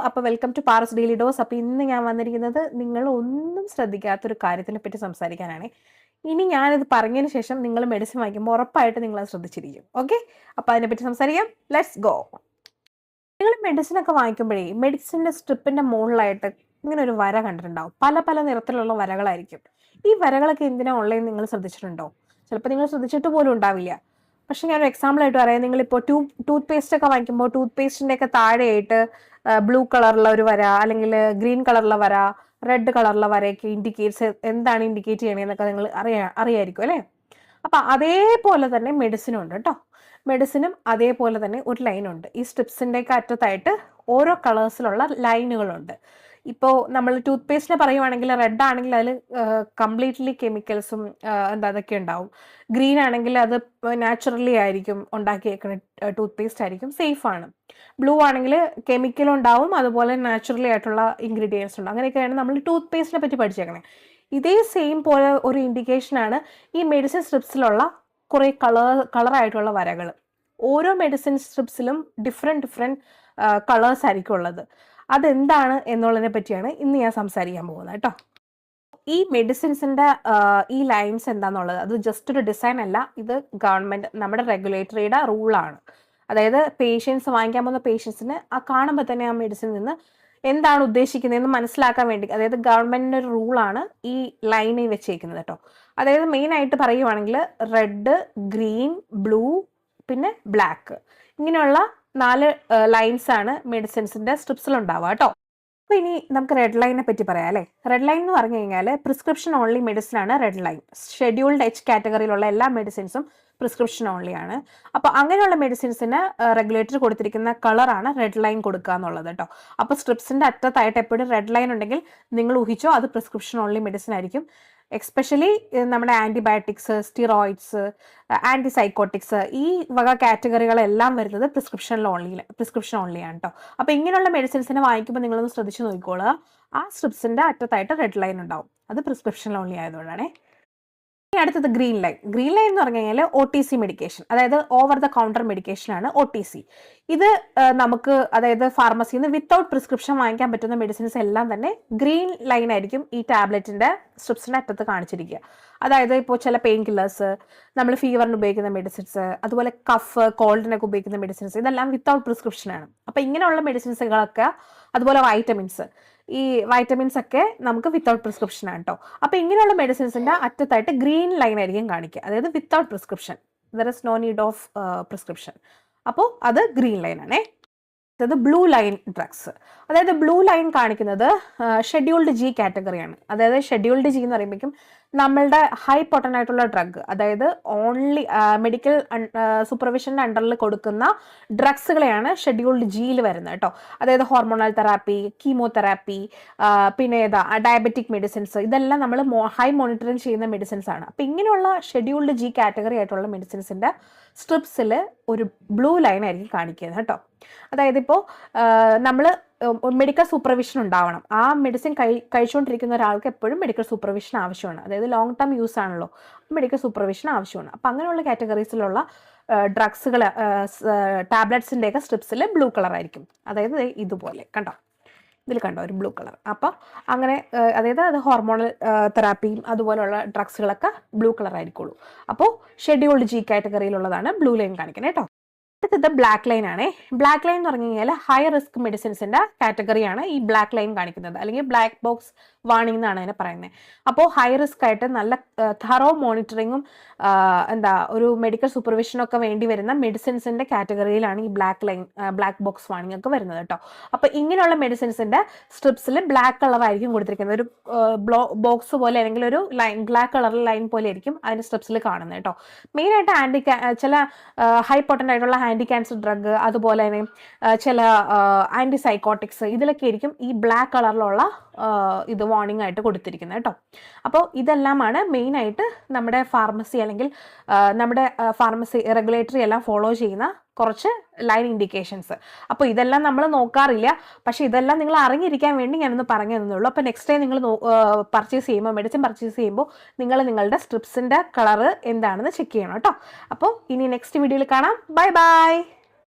അപ്പോൾ welcome to Paras daily dose. അപ്പോൾ ഇന്ന് ഞാൻ വന്നിരിക്കുന്നത് നിങ്ങൾ ഒന്നും ശ്രദ്ധിക്കാത്തൊരു കാര്യത്തിനെ പറ്റി സംസാരിക്കാനാണ്. ഇനി ഞാനിത് പറഞ്ഞതിന് ശേഷം നിങ്ങൾ മെഡിസിൻ വാങ്ങിക്കുമ്പോൾ ഉറപ്പായിട്ട് നിങ്ങൾ അത് ശ്രദ്ധിച്ചിരിക്കും. ഓക്കെ, അപ്പോൾ അതിനെപ്പറ്റി സംസാരിക്കാം. Let's go. നിങ്ങൾ മെഡിസിനൊക്കെ വാങ്ങിക്കുമ്പോഴേ മെഡിസിൻ്റെ സ്ട്രിപ്പിൻ്റെ മുകളിലായിട്ട് ഇങ്ങനെ ഒരു വര കണ്ടിട്ടുണ്ടാവും. പല പല നിറത്തിലുള്ള വരകളായിരിക്കും. ഈ വരകളൊക്കെ എന്തിനാ ഉള്ളതെന്ന് നിങ്ങൾ ശ്രദ്ധിച്ചിട്ടുണ്ടോ? ചിലപ്പോൾ നിങ്ങൾ ശ്രദ്ധിച്ചിട്ട് പോലും ഉണ്ടാവില്ല. പക്ഷെ ഞാനൊരു എക്സാമ്പിൾ ആയിട്ട് പറയാം. നിങ്ങളിപ്പോൾ ടൂത്ത് പേസ്റ്റ് ഒക്കെ വാങ്ങിക്കുമ്പോൾ ടൂത്ത് പേസ്റ്റിൻ്റെ ഒക്കെ താഴെയായിട്ട് ബ്ലൂ കളറുള്ള ഒരു വര, അല്ലെങ്കിൽ ഗ്രീൻ കളറുള്ള വര, റെഡ് കളറുള്ള വരയൊക്കെ ഇൻഡിക്കേറ്റ്സ് എന്താണ് ഇൻഡിക്കേറ്റ് ചെയ്യണതെന്നൊക്കെ നിങ്ങൾ അറിയായിരിക്കും അല്ലേ? അപ്പം അതേപോലെ തന്നെ മെഡിസിനും ഉണ്ട് കേട്ടോ. മെഡിസിനും അതേപോലെ തന്നെ ഒരു ലൈനുണ്ട്. ഈ സ്ട്രിപ്സിൻ്റെ ഒക്കെ അറ്റത്തായിട്ട് ഓരോ കളേഴ്സിലുള്ള ലൈനുകളുണ്ട്. ഇപ്പോൾ നമ്മൾ ടൂത്ത് പേസ്റ്റിനെ പറയുവാണെങ്കിൽ റെഡ് ആണെങ്കിൽ അതിൽ കംപ്ലീറ്റ്ലി കെമിക്കൽസും അതൊക്കെ ഉണ്ടാവും. ഗ്രീൻ ആണെങ്കിൽ അത് നാച്ചുറലി ആയിരിക്കും ഉണ്ടാക്കിയേക്കുന്ന ടൂത്ത് പേസ്റ്റ് ആയിരിക്കും, സേഫാണ്. ബ്ലൂ ആണെങ്കിൽ കെമിക്കലും ഉണ്ടാവും, അതുപോലെ നാച്ചുറലി ആയിട്ടുള്ള ഇൻഗ്രീഡിയൻസ് ഉണ്ട്. അങ്ങനെയൊക്കെയാണ് നമ്മൾ ടൂത്ത് പേസ്റ്റിനെ പറ്റി പഠിച്ചേക്കണേ. ഇതേ സെയിം പോലെ ഒരു ഇൻഡിക്കേഷനാണ് ഈ മെഡിസിൻ സ്ട്രിപ്സിലുള്ള കുറേ കളറായിട്ടുള്ള വരകൾ. ഓരോ മെഡിസിൻ സ്ട്രിപ്സിലും ഡിഫറെൻറ്റ് കളേഴ്സ് ആയിരിക്കും ഉള്ളത്. അതെന്താണ് എന്നുള്ളതിനെ പറ്റിയാണ് ഇന്ന് ഞാൻ സംസാരിക്കാൻ പോകുന്നത് കേട്ടോ. ഈ മെഡിസിൻസിൻ്റെ ഈ ലൈൻസ് എന്താണെന്നുള്ളത് അത് ജസ്റ്റ് ഒരു ഡിസൈൻ അല്ല, ഇത് ഗവൺമെൻറ് നമ്മുടെ റെഗുലേറ്ററിയുടെ റൂളാണ്. അതായത് പേഷ്യൻസ് വാങ്ങിക്കാൻ പോകുന്ന പേഷ്യൻസിന് ആ കാണുമ്പോൾ തന്നെ ആ മെഡിസിനിൽ നിന്ന് എന്താണ് ഉദ്ദേശിക്കുന്നതെന്ന് മനസ്സിലാക്കാൻ വേണ്ടി, അതായത് ഗവൺമെൻറ്റിൻ്റെ ഒരു റൂളാണ് ഈ ലൈനിൽ വെച്ചേക്കുന്നത് കേട്ടോ. അതായത് മെയിനായിട്ട് പറയുവാണെങ്കിൽ റെഡ്, ഗ്രീൻ, ബ്ലൂ, പിന്നെ ബ്ലാക്ക്, ഇങ്ങനെയുള്ള 4 ലൈൻസ് ആണ് മെഡിസിൻസിൻ്റെ സ്ട്രിപ്സിൽ ഉണ്ടാവുക കേട്ടോ. അപ്പോൾ ഇനി നമുക്ക് റെഡ് ലൈനെ പറ്റി പറയാം അല്ലേ. റെഡ് ലൈൻ എന്ന് പറഞ്ഞു കഴിഞ്ഞാൽ പ്രിസ്ക്രിപ്ഷൻ ഓൺലി മെഡിസിൻ ആണ് റെഡ് ലൈൻ. ഷെഡ്യൂൾഡ് H കാറ്റഗറിയിലുള്ള എല്ലാ മെഡിസിൻസും പ്രിസ്ക്രിപ്ഷൻ ഓൺലി ആണ്. അപ്പോൾ അങ്ങനെയുള്ള മെഡിസിൻസിന് റെഗുലേറ്റർ കൊടുത്തിരിക്കുന്ന കളറാണ് റെഡ് ലൈൻ കൊടുക്കുക എന്നുള്ളത് കേട്ടോ. അപ്പോൾ സ്ട്രിപ്സിൻ്റെ അറ്റത്തായിട്ട് എപ്പോഴും റെഡ് ലൈൻ ഉണ്ടെങ്കിൽ നിങ്ങൾ ഊഹിച്ചോ അത് പ്രിസ്ക്രിപ്ഷൻ ഓൺലി മെഡിസിൻ ആയിരിക്കും. എക്സ്പെഷ്യലി നമ്മുടെ ആൻറ്റിബയോട്ടിക്സ്, സ്റ്റിറോയിഡ്സ്, ആൻറ്റിസൈക്കോട്ടിക്സ്, ഈ വക കാറ്റഗറികളെല്ലാം വരുന്നത് പ്രിസ്ക്രിപ്ഷൻ ഓൺലിയാണ് കേട്ടോ. അപ്പോൾ ഇങ്ങനെയുള്ള മെഡിസിൻസിനെ വാങ്ങിക്കുമ്പോൾ നിങ്ങളൊന്ന് ശ്രദ്ധിച്ച് നോക്കിക്കോളുക. ആ സ്ട്രിപ്സിൻ്റെ അറ്റത്തായിട്ട് റെഡ് ലൈൻ ഉണ്ടാവും. അത് പ്രിസ്ക്രിപ്ഷൻ ഓൺലി ആയതുകൊണ്ടാണേ. അടുത്തത് ഗ്രീൻ ലൈൻ. ഗ്രീൻ ലൈൻ എന്ന് പറഞ്ഞു കഴിഞ്ഞാൽ OTC മെഡിക്കേഷൻ, അതായത് ഓവർ ദ കൗണ്ടർ മെഡിക്കേഷൻ ആണ് OTC. ഇത് നമുക്ക് അതായത് ഫാർമസിയിൽ നിന്ന് വിത്തൗട്ട് പ്രിസ്ക്രിപ്ഷൻ വാങ്ങിക്കാൻ പറ്റുന്ന മെഡിസിൻസ് എല്ലാം തന്നെ ഗ്രീൻ ലൈൻ ആയിരിക്കും ഈ ടാബ്ലറ്റിൻ്റെ സ്ട്രിപ്സിൻ്റെ അറ്റത്ത് കാണിച്ചിരിക്കുക. അതായത് ഇപ്പോൾ ചില പെയിൻ കില്ലേഴ്സ്, നമ്മൾ ഫീവറിന് ഉപയോഗിക്കുന്ന മെഡിസിൻസ്, അതുപോലെ കഫ്, കോൾഡിനൊക്കെ ഉപയോഗിക്കുന്ന മെഡിസിൻസ്, ഇതെല്ലാം വിത്തൗട്ട് പ്രിസ്ക്രിപ്ഷനാണ്. അപ്പോൾ ഇങ്ങനെയുള്ള മെഡിസിൻസുകളൊക്കെ, അതുപോലെ ഈ വൈറ്റമിൻസ് ഒക്കെ നമുക്ക് വിത്തൗട്ട് പ്രിസ്ക്രിപ്ഷൻ ആണ് കേട്ടോ. അപ്പോൾ ഇങ്ങനെയുള്ള മെഡിസിൻസിൻ്റെ അറ്റത്തായിട്ട് ഗ്രീൻ ലൈൻ ആയിരിക്കും കാണിക്കുക, അതായത് without prescription, there is no need of prescription. അപ്പോൾ അത് ഗ്രീൻ ലൈൻ ആണേ. അത് ബ്ലൂ ലൈൻ ഡ്രഗ്സ്. അതായത് ബ്ലൂ ലൈൻ കാണിക്കുന്നത് ഷെഡ്യൂൾഡ് G കാറ്റഗറിയാണ്. അതായത് ഷെഡ്യൂൾഡ് G എന്ന് പറയുമ്പോഴേക്കും നമ്മളുടെ ഹൈ പൊട്ടൻ്റ് ആയിട്ടുള്ള ഡ്രഗ്, അതായത് ഓൺലി മെഡിക്കൽ സൂപ്പർവിഷൻ്റെ അണ്ടറിൽ കൊടുക്കുന്ന ഡ്രഗ്സുകളെയാണ് ഷെഡ്യൂൾഡ് Gയിൽ വരുന്നത് കേട്ടോ. അതായത് ഹോർമോണൽ തെറാപ്പി, കീമോതെറാപ്പി, പിന്നെ ഡയബറ്റിക് മെഡിസിൻസ്, ഇതെല്ലാം നമ്മൾ ഹൈ മോണിറ്ററിങ് ചെയ്യുന്ന മെഡിസിൻസ് ആണ്. അപ്പോൾ ഇങ്ങനെയുള്ള ഷെഡ്യൂൾഡ് G കാറ്റഗറി ആയിട്ടുള്ള മെഡിസിൻസിൻ്റെ സ്ട്രിപ്സിൽ ഒരു ബ്ലൂ ലൈൻ ആയിരിക്കും കാണിക്കുന്നത് കേട്ടോ. അതായത് ഇപ്പോൾ നമ്മൾ മെഡിക്കൽ സൂപ്പർവിഷൻ ഉണ്ടാവണം. ആ മെഡിസിൻ കഴിച്ചുകൊണ്ടിരിക്കുന്ന ഒരാൾക്ക് എപ്പോഴും മെഡിക്കൽ സൂപ്പർവിഷൻ ആവശ്യമാണ്. അതായത് ലോങ് ടേം യൂസ് ആണല്ലോ, മെഡിക്കൽ സൂപ്പർവിഷൻ ആവശ്യമാണ്. അപ്പം അങ്ങനെയുള്ള കാറ്റഗറീസിലുള്ള ഡ്രഗ്സുകൾ, ടാബ്ലറ്റ്സിൻ്റെയൊക്കെ സ്ട്രിപ്സിൽ ബ്ലൂ കളർ ആയിരിക്കും. അതായത് ഇതുപോലെ കണ്ടോ, ഇതിൽ കണ്ടോ ഒരു ബ്ലൂ കളർ. അപ്പോൾ അങ്ങനെ അതായത് അത് ഹോർമോണൽ തെറാപ്പിയും അതുപോലെയുള്ള ഡ്രഗ്സുകളൊക്കെ ബ്ലൂ കളർ ആയിരിക്കുള്ളൂ. അപ്പോൾ ഷെഡ്യൂൾഡ് G കാറ്റഗറിയിലുള്ളതാണ് ബ്ലൂ ലൈൻ കാണിക്കുന്നത് കേട്ടോ. അടുത്തത് ബ്ലാക്ക് ലൈൻ ആണേ. ബ്ലാക്ക് ലൈൻ എന്ന് പറഞ്ഞു കഴിഞ്ഞാൽ ഹൈ റിസ്ക് മെഡിസിൻസിൻ്റെ കാറ്റഗറിയാണ് ഈ ബ്ലാക്ക് ലൈൻ കാണിക്കുന്നത്, അല്ലെങ്കിൽ ബ്ലാക്ക് ബോക്സ് വാണിംഗ് എന്നാണ് അതിനെ പറയുന്നത്. അപ്പോൾ ഹൈ റിസ്ക് ആയിട്ട് നല്ല തറോ മോണിറ്ററിങ്ങും ഒരു മെഡിക്കൽ സൂപ്പർവിഷനൊക്കെ വേണ്ടി വരുന്ന മെഡിസിൻസിൻ്റെ കാറ്റഗറിയിലാണ് ഈ ബ്ലാക്ക് ബോക്സ് വാണിംഗ് ഒക്കെ വരുന്നത് കേട്ടോ. അപ്പോൾ ഇങ്ങനെയുള്ള മെഡിസിൻസിൻ്റെ സ്ട്രിപ്സിൽ ബ്ലാക്ക് കളറായിരിക്കും കൊടുത്തിരിക്കുന്നത്. ഒരു ബോക്സ് പോലെ അല്ലെങ്കിൽ ഒരു ലൈൻ, ബ്ലാക്ക് കളർ ലൈൻ പോലെ ആയിരിക്കും അതിൻ്റെ സ്ട്രിപ്സിൽ കാണുന്നത് കേട്ടോ. മെയിനായിട്ട് ചില ഹൈ പൊട്ടൻ്റ് ആയിട്ടുള്ള ആൻറ്റി ക്യാൻസർ ഡ്രഗ്, അതുപോലെ തന്നെ ചില ആൻറ്റിസൈക്കോട്ടിക്സ്, ഇതിലൊക്കെ ആയിരിക്കും ഈ ബ്ലാക്ക് കളറിലുള്ള ഇത് വാർണിംഗ് ആയിട്ട് കൊടുത്തിരിക്കുന്നത് കേട്ടോ. അപ്പോൾ ഇതെല്ലാമാണ് മെയിനായിട്ട് നമ്മുടെ ഫാർമസി അല്ലെങ്കിൽ നമ്മുടെ ഫാർമസി റെഗുലേറ്ററി എല്ലാം ഫോളോ ചെയ്യുന്ന കുറച്ച് ലൈൻ ഇൻഡിക്കേഷൻസ്. അപ്പോൾ ഇതെല്ലാം നമ്മൾ നോക്കാറില്ല, പക്ഷേ ഇതെല്ലാം നിങ്ങൾ അറിഞ്ഞിരിക്കാൻ വേണ്ടി ഞാനൊന്ന് പറഞ്ഞു തന്നുള്ളൂ. അപ്പോൾ നെക്സ്റ്റ് ടൈം നിങ്ങൾ പർച്ചേസ് ചെയ്യുമ്പോൾ, മെഡിസിൻ പർച്ചേസ് ചെയ്യുമ്പോൾ നിങ്ങളുടെ സ്ട്രിപ്സിൻ്റെ കളറ് എന്താണെന്ന് ചെക്ക് ചെയ്യണം കേട്ടോ. അപ്പോൾ ഇനി നെക്സ്റ്റ് വീഡിയോയിൽ കാണാം. Bye bye.